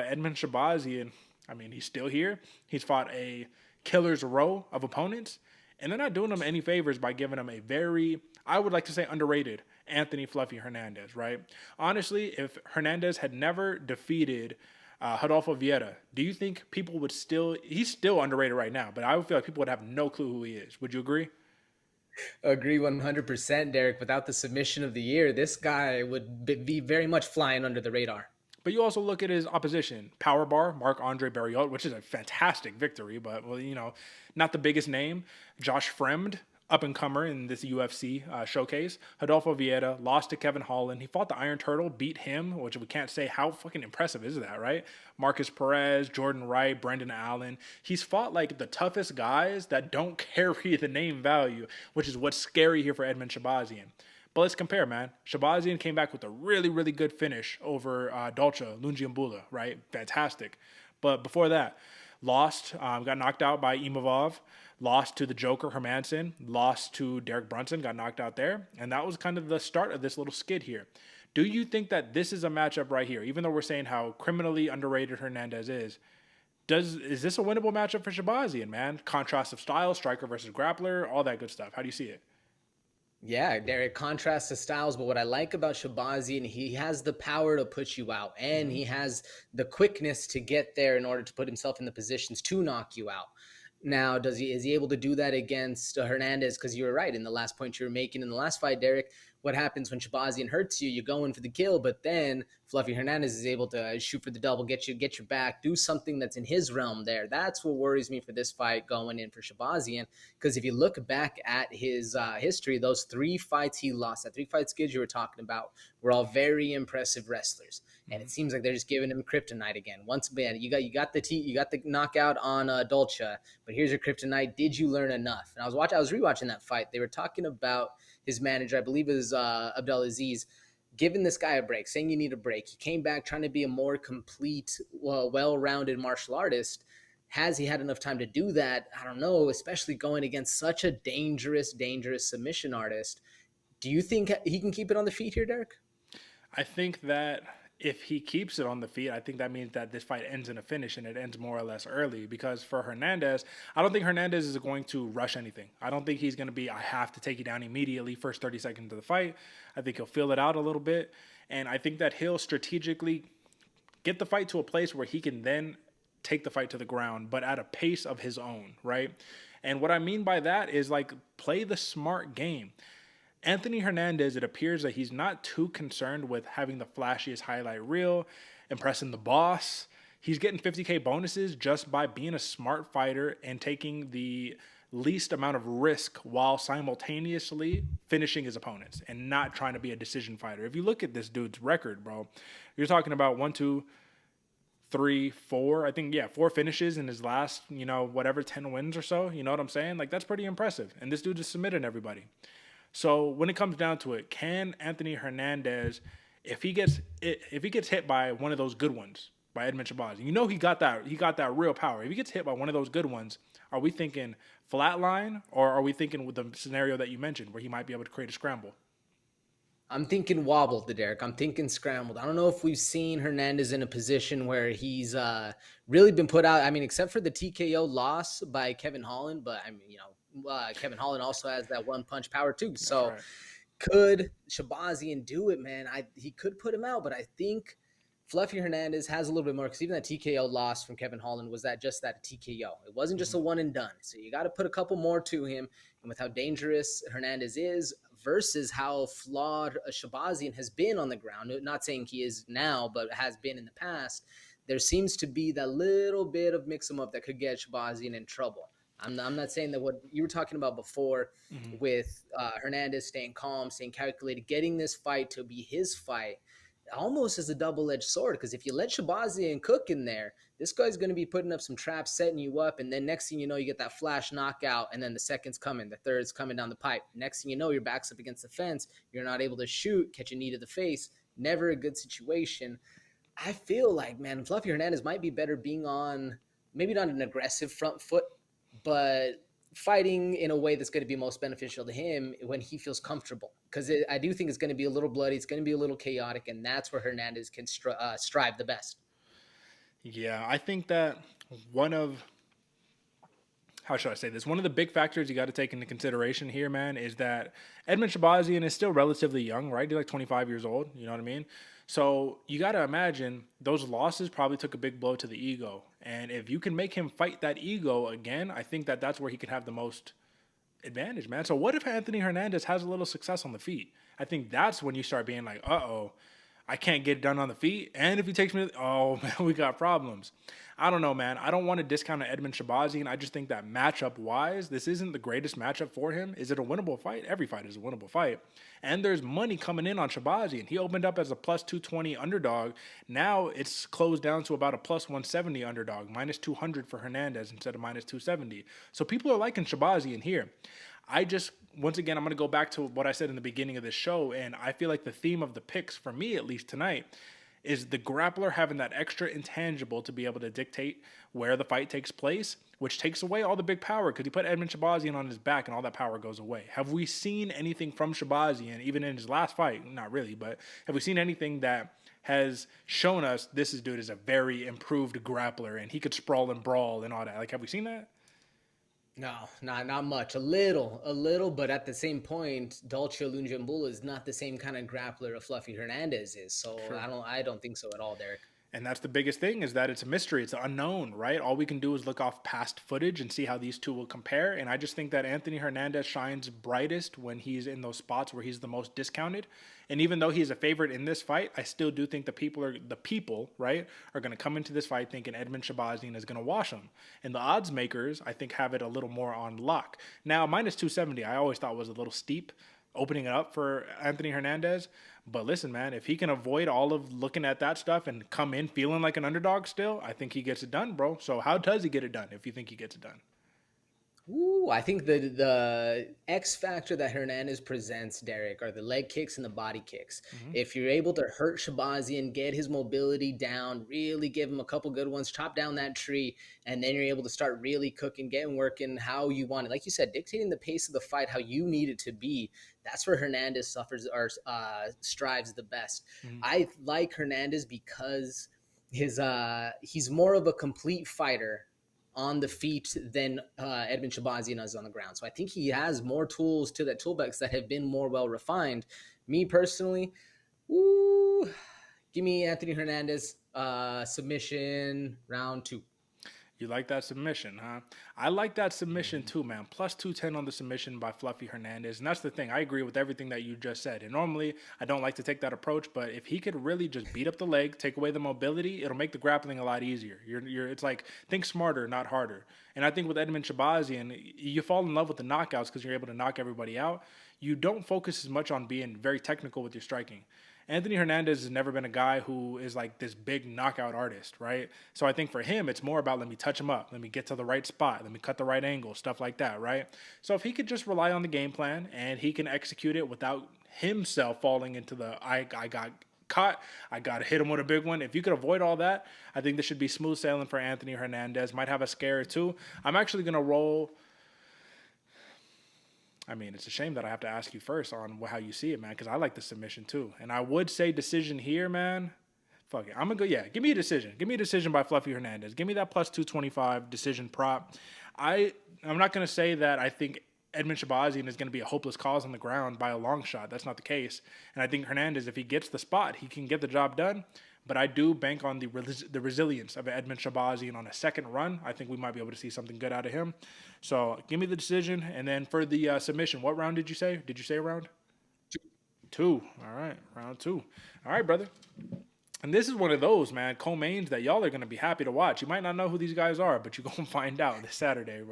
Edmen Shahbazyan, I mean, he's still here. He's fought a killer's row of opponents, and they're not doing him any favors by giving him a very, I would like to say, underrated Anthony Fluffy Hernandez, right? Honestly, if Hernandez had never defeated Rodolfo Vieira, do you think people would still, he's still underrated right now, but I would feel like people would have no clue who he is. Would you agree? Agree 100%, Derek. Without the submission of the year, this guy would be very much flying under the radar. But you also look at his opposition, Power Bar, Marc Andre Barriot, which is a fantastic victory, but well, not the biggest name. Josh Fremd, up and comer in this UFC showcase. Rodolfo Vieira lost to Kevin Holland. He fought the Iron Turtle, beat him, which we can't say how fucking impressive is that, right? Marcus Perez, Jordan Wright, Brendan Allen. He's fought like the toughest guys that don't carry the name value, which is what's scary here for Edmen Shahbazyan. But let's compare, man. Shabazian came back with a really, really good finish over Dolce Lungiambula, right? Fantastic. But before that, lost, got knocked out by Imavov, lost to the Joker Hermanson, lost to Derek Brunson, got knocked out there. And that was kind of the start of this little skid here. Do you think that this is a matchup right here, even though we're saying how criminally underrated Hernandez is this a winnable matchup for Shabazian, man? Contrast of style, striker versus grappler, all that good stuff. How do you see it? Yeah, Derek, contrast to styles, but what I like about Shabazian, he has the power to put you out, and he has the quickness to get there in order to put himself in the positions to knock you out. Now, is he able to do that against Hernandez? Because you were right in the last point you were making in the last fight, Derek. What happens when Shabazian hurts you? You're going for the kill, but then Fluffy Hernandez is able to shoot for the double, get your back, do something that's in his realm there. That's what worries me for this fight going in for Shabazian. Because if you look back at his history, those 3 fights he lost, that 3 fight skid you were talking about, were all very impressive wrestlers. And it seems like they're just giving him kryptonite again. Once again, you got the knockout on Dolce, but here's your kryptonite. Did you learn enough? And I was rewatching that fight. They were talking about his manager, I believe it was Abdelaziz, giving this guy a break, saying you need a break. He came back trying to be a more complete, well-rounded martial artist. Has he had enough time to do that? I don't know, especially going against such a dangerous submission artist. Do you think he can keep it on the feet here, Derek? I think that if he keeps it on the feet, I think that means that this fight ends in a finish and it ends more or less early. Because for Hernandez, I don't think Hernandez is going to rush anything. I don't think he's going to be, I have to take you down immediately, first 30 seconds of the fight. I think he'll feel it out a little bit. And I think that he'll strategically get the fight to a place where he can then take the fight to the ground, but at a pace of his own, right? And what I mean by that is like play the smart game. Anthony Hernandez, it appears that he's not too concerned with having the flashiest highlight reel, impressing the boss. He's getting 50K bonuses just by being a smart fighter and taking the least amount of risk while simultaneously finishing his opponents and not trying to be a decision fighter. If you look at this dude's record, bro, you're talking about 1, 2, 3, 4. I think, yeah, 4 finishes in his last, whatever, 10 wins or so. You know what I'm saying? Like, that's pretty impressive. And this dude just submitted everybody. So when it comes down to it, can Anthony Hernandez, if he gets hit by one of those good ones by Edmen Shahbazyan, he got that real power. If he gets hit by one of those good ones, are we thinking flatline or are we thinking with the scenario that you mentioned where he might be able to create a scramble? I'm thinking wobbled, the Derek. I'm thinking scrambled. I don't know if we've seen Hernandez in a position where he's really been put out. I mean, except for the TKO loss by Kevin Holland, but I mean, Kevin Holland also has that one punch power too. That's So right. could Shabazian do it, man? He could put him out, but I think Fluffy Hernandez has a little bit more because even that TKO loss from Kevin Holland was that TKO. It wasn't just Mhm. a one and done. So you got to put a couple more to him. And with how dangerous Hernandez is versus how flawed Shabazian has been on the ground, not saying he is now, but has been in the past, there seems to be that little bit of mix em up that could get Shabazian in trouble. I'm not saying that what you were talking about before Mhm. with Hernandez staying calm, staying calculated, getting this fight to be his fight almost as a double-edged sword because if you let Shabazian cook in there, this guy's going to be putting up some traps, setting you up, and then next thing you know, you get that flash knockout, and then the second's coming, the third's coming down the pipe. Next thing you know, your back's up against the fence, you're not able to shoot, catch a knee to the face. Never a good situation. I feel like, man, Fluffy Hernandez might be better being on maybe not an aggressive front foot, but fighting in a way that's going to be most beneficial to him when he feels comfortable. Because I do think it's going to be a little bloody, it's going to be a little chaotic, and that's where Hernandez can strive the best. Yeah, I think that one of how should I say this? One of the big factors you got to take into consideration here, man, is that Edmen Shahbazyan is still relatively young, right? He's like 25 years old. You know what I mean? So you got to imagine those losses probably took a big blow to the ego. And if you can make him fight that ego again, I think that that's where he could have the most advantage, man. So what if Anthony Hernandez has a little success on the feet? I think that's when you start being like, uh-oh, I can't get it done on the feet. And if he takes me, oh, man, we got problems. I don't know, man. I don't want to discount Edmen Shahbazyan. I just think that matchup-wise, this isn't the greatest matchup for him. Is it a winnable fight? Every fight is a winnable fight. And there's money coming in on Shahbazyan. He opened up as a plus 220 underdog. Now it's closed down to about a plus 170 underdog, minus 200 for Hernandez instead of minus 270. So people are liking Shahbazyan here. I just, once again, I'm going to go back to what I said in the beginning of this show, and I feel like the theme of the picks, for me at least tonight, is the grappler having that extra intangible to be able to dictate where the fight takes place, which takes away all the big power because he put Edmen Shahbazyan on his back and all that power goes away. Have we seen anything from Shahbazyan, even in his last fight? Not really, but have we seen anything that has shown us this dude is a very improved grappler and he could sprawl and brawl and all that? Like, have we seen that? No, not much. A little, but at the same point, Dolce Lungiambula is not the same kind of grappler a Fluffy Hernandez is. So Sure. I don't think so at all, Derek. And that's the biggest thing is that it's a mystery. It's unknown, right? All we can do is look off past footage and see how these two will compare. And I just think that Anthony Hernandez shines brightest when he's in those spots where he's the most discounted. And even though he's a favorite in this fight, I still do think the people, right, are going to come into this fight thinking Edmen Shahbazyan is going to wash him. And the odds makers, I think, have it a little more on lock. Now, minus 270, I always thought was a little steep opening it up for Anthony Hernandez. But listen, man, if he can avoid all of looking at that stuff and come in feeling like an underdog still, I think he gets it done, bro. So how does he get it done if you think he gets it done? Ooh, I think the X factor that Hernandez presents, Derek, are the leg kicks and the body kicks. Mm-hmm. If you're able to hurt Shabazian, get his mobility down, really give him a couple good ones, chop down that tree, and then you're able to start really cooking, getting working how you want it. Like you said, dictating the pace of the fight how you need it to be. That's where Hernandez suffers or strives the best. Mm-hmm. I like Hernandez because he's more of a complete fighter on the feet than Edmen Shahbazyan is on the ground. So I think he has more tools to that toolbox that have been more well refined. Me personally, ooh, give me Anthony Hernandez submission round 2. You like that submission, huh? I like that submission too, man. Plus 210 on the submission by Fluffy Hernandez. And that's the thing. I agree with everything that you just said. And normally, I don't like to take that approach, but if he could really just beat up the leg, take away the mobility, it'll make the grappling a lot easier. It's like, think smarter, not harder. And I think with Edmen Shahbazyan, you fall in love with the knockouts because you're able to knock everybody out. You don't focus as much on being very technical with your striking. Anthony Hernandez has never been a guy who is like this big knockout artist, right? So I think for him, it's more about let me touch him up, let me get to the right spot, let me cut the right angle, stuff like that, right? So if he could just rely on the game plan and he can execute it without himself falling into the I got caught, I got to hit him with a big one. If you could avoid all that, I think this should be smooth sailing for Anthony Hernandez. Might have a scare or two. I'm actually going to roll. I mean, it's a shame that I have to ask you first on how you see it, man, because I like the submission too. And I would say decision here, man. Fuck it. I'm going to go, yeah, give me a decision. Give me a decision by Fluffy Hernandez. Give me that plus 225 decision prop. I'm not going to say that I think Edmen Shahbazyan is going to be a hopeless cause on the ground by a long shot. That's not the case. And I think Hernandez, if he gets the spot, he can get the job done. But I do bank on the resilience of Edmen Shahbazyan on a second run. I think we might be able to see something good out of him. So give me the decision. And then for the submission, what round did you say? Did you say a round? 2. All right, round 2. All right, brother. And this is one of those, man, co-mains that y'all are going to be happy to watch. You might not know who these guys are, but you're going to find out this Saturday,